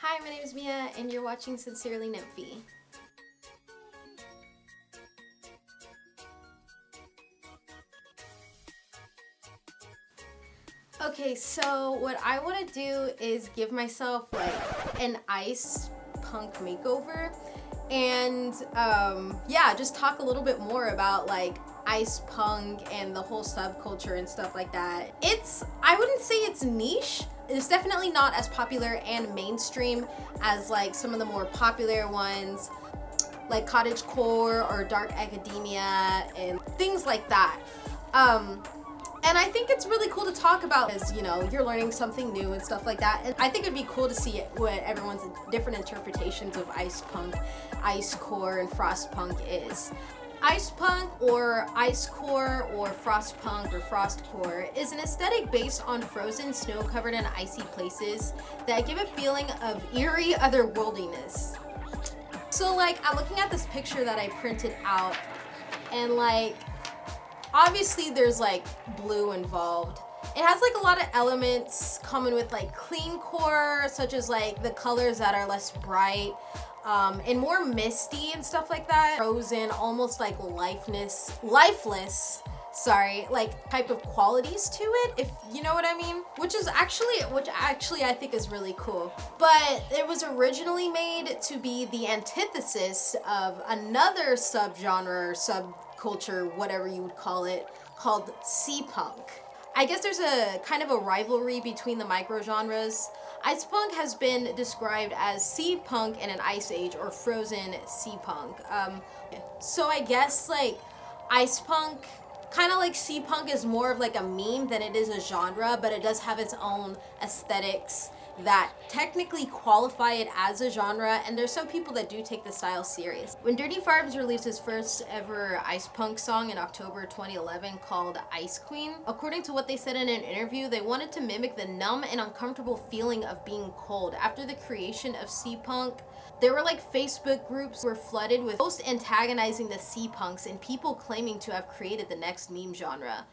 Hi, my name is Mia, and you're watching Sincerely Nymphy. Okay, so what I want to do is give myself like an ice punk makeover, and yeah, just talk a little bit more about like ice punk and the whole subculture and stuff like that. I wouldn't say it's niche. It's definitely not as popular and mainstream as like some of the more popular ones like cottagecore or dark academia and things like that. And I think it's really cool to talk about as, you know, you're learning something new and stuff like that. And I think it'd be cool to see what everyone's different interpretations of ice punk, ice core, and frost punk is. Ice punk or ice core or frost punk or frost core is an aesthetic based on frozen, snow-covered, and icy places that give a feeling of eerie otherworldliness. So like, I'm looking at this picture that I printed out, and like, obviously there's like blue involved. It has like a lot of elements common with like clean core, such as like the colors that are less bright and more misty and stuff like that. Frozen, almost like lifeless, sorry, like type of qualities to it, if you know what I mean, which actually I think is really cool. But it was originally made to be the antithesis of another subgenre or subculture, whatever you would call it, called sea-punk. I guess there's a kind of a rivalry between the microgenres. Ice punk has been described as sea punk in an ice age or frozen sea punk. So I guess like ice punk, kind of like sea punk, is more of like a meme than it is a genre, but it does have its own aesthetics that technically qualify it as a genre, and there's some people that do take the style serious. When Dirty Farms released his first ever ice punk song in October 2011 called Ice Queen, according to what they said in an interview, they wanted to mimic the numb and uncomfortable feeling of being cold. After the creation of sea punk, there were like Facebook groups were flooded with posts antagonizing the sea punks and people claiming to have created the next meme genre.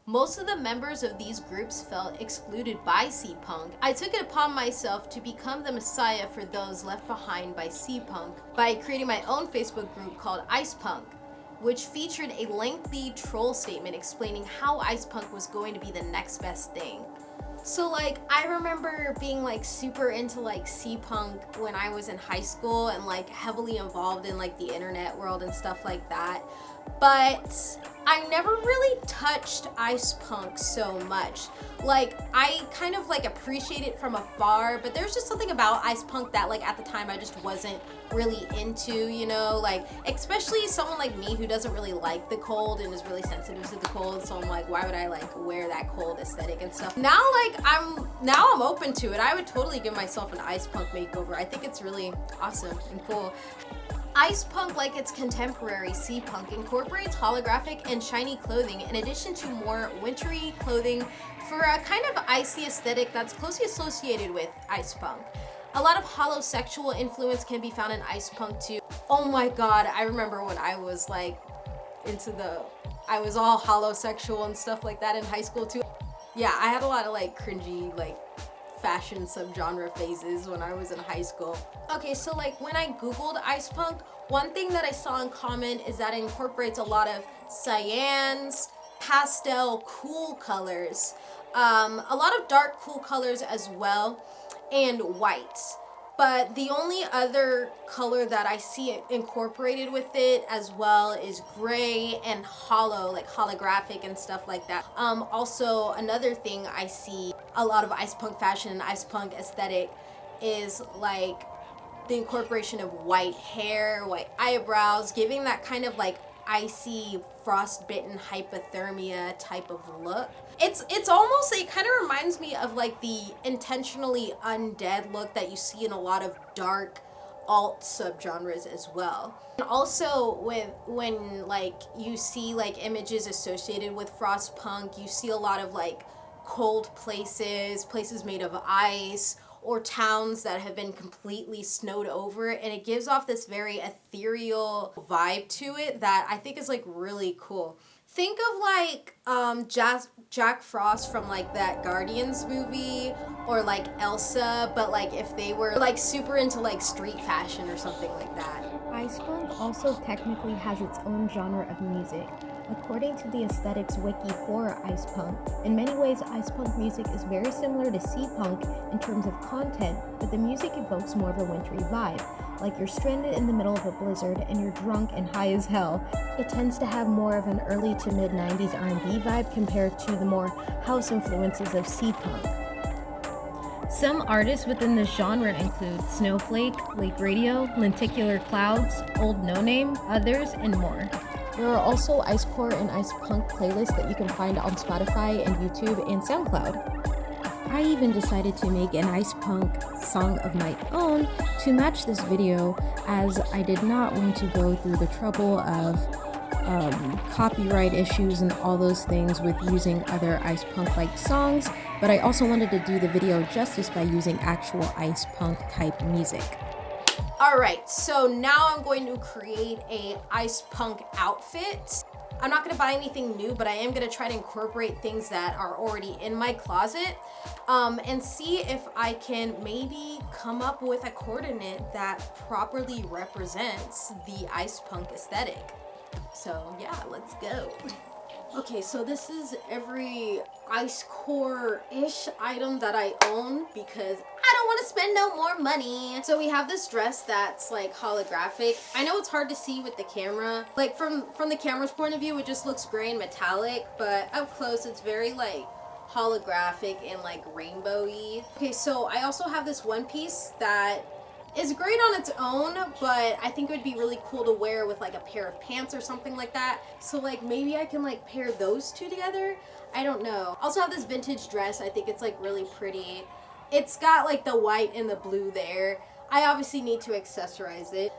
Most of the members of these groups felt excluded by sea punk. I took it upon myself to become the messiah for those left behind by sea punk by creating my own Facebook group called Ice Punk, which featured a lengthy troll statement explaining how ice punk was going to be the next best thing. So like, I remember being like super into like sea punk when I was in high school and like heavily involved in like the internet world and stuff like that. But I never really touched ice punk so much. Like, I kind of like appreciate it from afar, but there's just something about ice punk that like at the time I just wasn't really into, you know, like especially someone like me who doesn't really like the cold and is really sensitive to the cold. So I'm like, why would I like wear that cold aesthetic and stuff? Now like I'm open to it. I would totally give myself an ice punk makeover. I think it's really awesome and cool. Ice punk, like its contemporary sea punk, incorporates holographic and shiny clothing in addition to more wintry clothing for a kind of icy aesthetic that's closely associated with ice punk. A lot of holosexual influence can be found in ice punk too. Oh my god, I remember when I was like I was all holosexual and stuff like that in high school too. Yeah, I had a lot of like cringy like fashion subgenre phases when I was in high school. Okay, so like when I googled ice punk, one thing that I saw in common is that it incorporates a lot of cyans, pastel cool colors, a lot of dark cool colors as well, and whites. But the only other color that I see incorporated with it as well is gray and hollow, like holographic and stuff like that. Also, another thing I see a lot of ice punk fashion and ice punk aesthetic is like the incorporation of white hair, white eyebrows, giving that kind of like icy, frostbitten hypothermia type of look. It's almost, it kind of reminds me of like the intentionally undead look that you see in a lot of dark alt subgenres as well. And also when like you see like images associated with frost punk, you see a lot of like cold places made of ice, or towns that have been completely snowed over, and it gives off this very ethereal vibe to it that I think is like really cool. Think of like Jack Frost from like that Guardians movie, or like Elsa, but like if they were like super into like street fashion or something like that. ICEPUNK also technically has its own genre of music. According to the aesthetics wiki for ICEPUNK, in many ways ICEPUNK music is very similar to C-Punk in terms of content, but the music evokes more of a wintry vibe. Like you're stranded in the middle of a blizzard and you're drunk and high as hell. It tends to have more of an early to mid 90s R&B vibe compared to the more house influences of C-Punk. Some artists within this genre include Snowflake, Lake Radio, Lenticular Clouds, Old No Name, others, and more. There are also Icecore and ICEPUNK playlists that you can find on Spotify and YouTube and SoundCloud. I even decided to make an ICEPUNK song of my own to match this video, as I did not want to go through the trouble of copyright issues and all those things with using other ICEPUNK-like songs, but I also wanted to do the video justice by using actual ICEPUNK type music. Alright, so now I'm going to create a ICEPUNK outfit. I'm not gonna buy anything new, but I am gonna try to incorporate things that are already in my closet, and see if I can maybe come up with a coordinate that properly represents the ICEPUNK aesthetic. So yeah, let's go. Okay, so this is every Icecore-ish item that I own because I don't want to spend no more money. So we have this dress that's like holographic. I know it's hard to see with the camera. Like from the camera's point of view, it just looks gray and metallic, but up close it's very like holographic and like rainbowy. Okay, so I also have this one piece that is great on its own, but I think it would be really cool to wear with like a pair of pants or something like that. So like maybe I can like pair those two together. I don't know. Also have this vintage dress. I think it's like really pretty. It's got like the white and the blue there. I obviously need to accessorize it.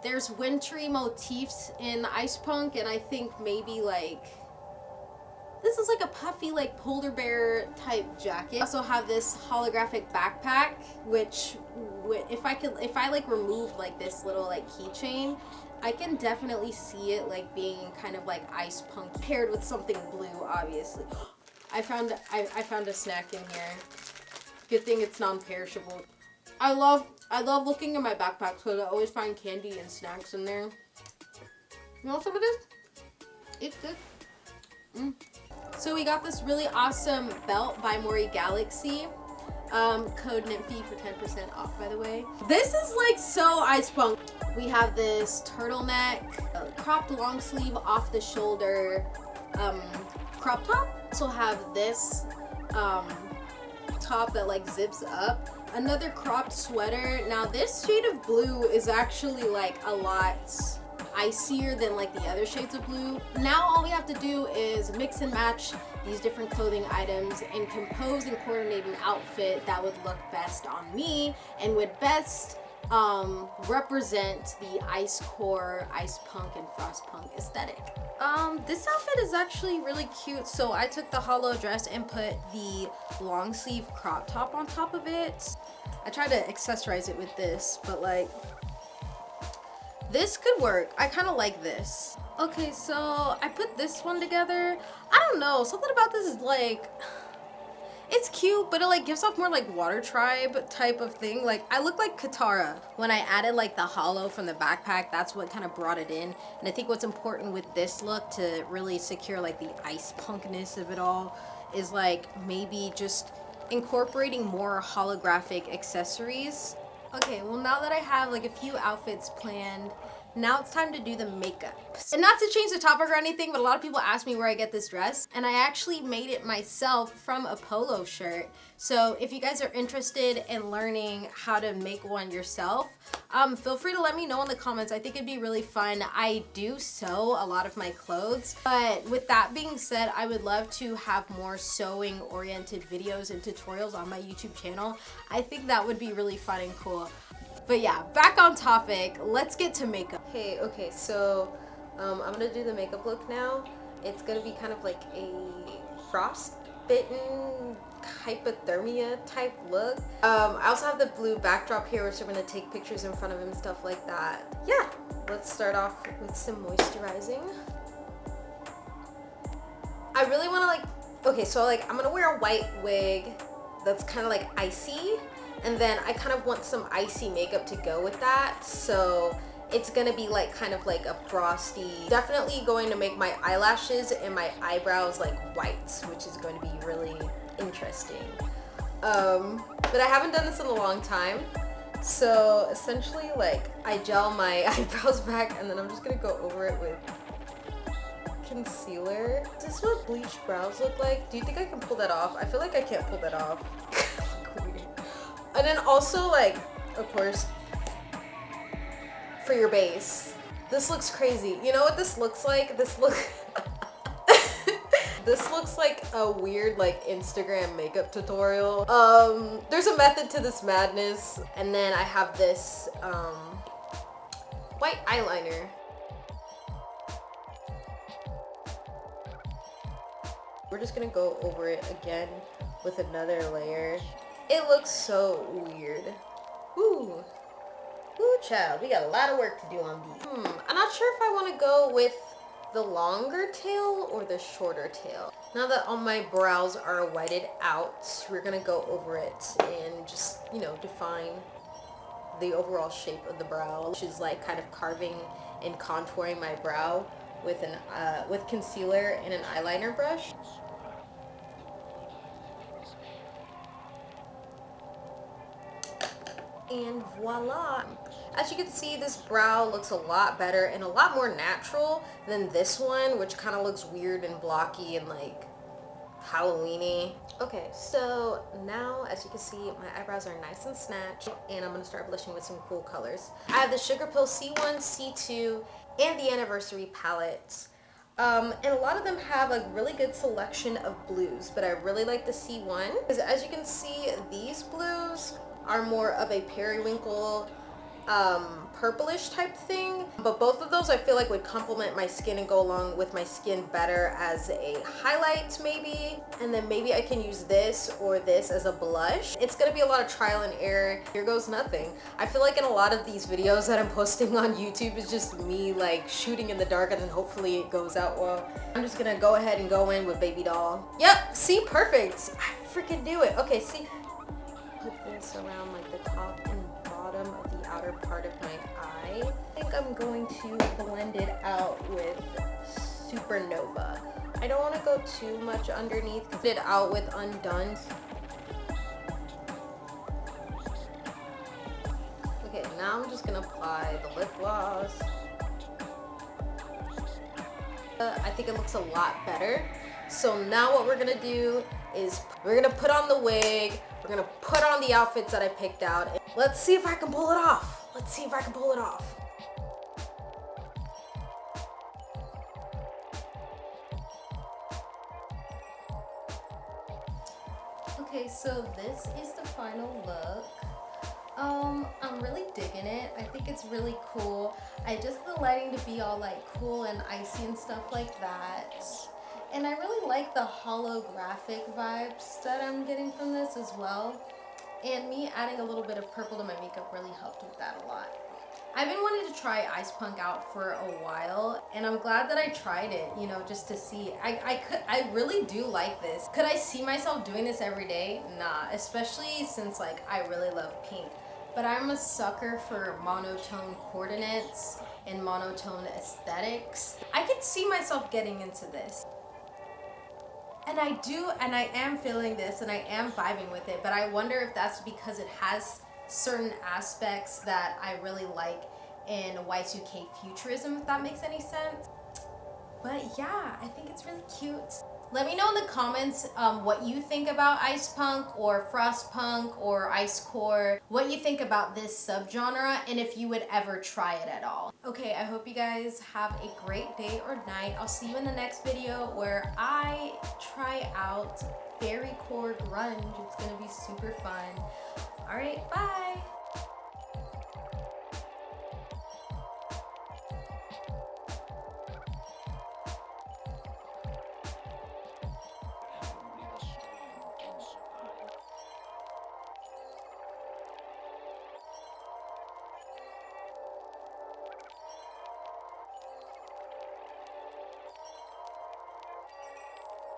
There's wintry motifs in ICEPUNK, and I think maybe like this is like a puffy like polar bear type jacket. I also have this holographic backpack, which if I like removed like this little like keychain, I can definitely see it like being kind of like ICEPUNK paired with something blue, obviously. I found a snack in here. Good thing it's non-perishable. I love looking in my backpack because I always find candy and snacks in there. You want some of this? It's good. So we got this really awesome belt by Mori Galaxy. Code NIMFY for 10% off, by the way. This is like so ICEPUNK. We have this turtleneck, cropped long sleeve off the shoulder crop top. Also have this top that like zips up. Another cropped sweater. Now this shade of blue is actually like a lot icier than like the other shades of blue. Now all we have to do is mix and match these different clothing items and compose and coordinate an outfit that would look best on me and would best represent the Icecore, ICEPUNK, and Frostpunk aesthetic. This outfit is actually really cute. So I took the hollow dress and put the long sleeve crop top on top of it. I tried to accessorize it with this, but like this could work. I kind of like this. Okay, so I put this one together. I don't know, something about this is like, it's cute, but it like gives off more like Water Tribe type of thing. Like I look like Katara when I added like the hollow from the backpack. That's what kind of brought it in. And I think what's important with this look to really secure like the ICEPUNKness of it all is like maybe just incorporating more holographic accessories. Okay, well now that I have like a few outfits planned, now it's time to do the makeup. And not to change the topic or anything, but a lot of people ask me where I get this dress, and I actually made it myself from a polo shirt. So if you guys are interested in learning how to make one yourself, feel free to let me know in the comments. I think it'd be really fun. I do sew a lot of my clothes, but with that being said, I would love to have more sewing oriented videos and tutorials on my YouTube channel. I think that would be really fun and cool. But yeah, back on topic, let's get to makeup. Okay, so I'm gonna do the makeup look now. It's gonna be kind of like a frostbitten hypothermia type look. I also have the blue backdrop here, which I'm gonna take pictures in front of and stuff like that. Yeah, let's start off with some moisturizing. I really want to like, okay, so like I'm gonna wear a white wig that's kind of like icy, and then I kind of want some icy makeup to go with that. So it's gonna be like kind of like a frosty, definitely going to make my eyelashes and my eyebrows like white, which is going to be really interesting. But I haven't done this in a long time. So essentially like I gel my eyebrows back and then I'm just gonna go over it with concealer. Is this what bleached brows look like? Do you think I can pull that off? I feel like I can't pull that off. And then also like, of course, for your base. This looks crazy. You know what this looks like? This looks like a weird like Instagram makeup tutorial. There's a method to this madness. And then I have this white eyeliner. We're just gonna go over it again with another layer. It looks so weird. Ooh. Ooh, child, we got a lot of work to do on these. I'm not sure if I want to go with the longer tail or the shorter tail. Now that all my brows are whited out, we're gonna go over it and just, you know, define the overall shape of the brow, which is like kind of carving and contouring my brow with an with concealer and an eyeliner brush. And voila! As you can see, this brow looks a lot better and a lot more natural than this one, which kind of looks weird and blocky and like Halloween-y. Okay, so now as you can see, my eyebrows are nice and snatched, and I'm gonna start blushing with some cool colors. I have the Sugarpill C1, C2, and the Anniversary palette. And a lot of them have a really good selection of blues, but I really like the C1 because as you can see, these blues are more of a periwinkle purplish type thing, but both of those I feel like would complement my skin and go along with my skin better as a highlight maybe, and then maybe I can use this or this as a blush. It's gonna be a lot of trial and error. Here goes nothing. I feel like in a lot of these videos that I'm posting on YouTube is just me like shooting in the dark and then hopefully it goes out well. I'm just gonna go ahead and go in with Baby Doll. Yep, see, perfect. I freaking do it. Okay, see, put this around like the top and bottom of the outer part of my eye. I think I'm going to blend it out with Supernova. I don't want to go too much underneath. Put it out with Undone. Okay, now I'm just gonna apply the lip gloss. I think it looks a lot better. So now what we're gonna do is we're gonna put on the wig. We're gonna put on the outfits that I picked out. Let's see if I can pull it off. Let's see if I can pull it off. Okay, so this is the final look. I'm really digging it. I think it's really cool. I just the lighting to be all like cool and icy and stuff like that. And I really like the holographic vibes that I'm getting from this as well. And me adding a little bit of purple to my makeup really helped with that a lot. I've been wanting to try ICEPUNK out for a while, and I'm glad that I tried it, you know, just to see. I really do like this. Could I see myself doing this every day? Nah, especially since like I really love pink. But I'm a sucker for monotone coordinates and monotone aesthetics. I could see myself getting into this. And I do, and I am feeling this, and I am vibing with it, but I wonder if that's because it has certain aspects that I really like in Y2K futurism, if that makes any sense. But yeah, I think it's really cute. Let me know in the comments what you think about ICEPUNK or Frostpunk or Icecore, what you think about this subgenre, and if you would ever try it at all. Okay, I hope you guys have a great day or night. I'll see you in the next video where I try out Fairycore Grunge. It's gonna be super fun. All right, bye.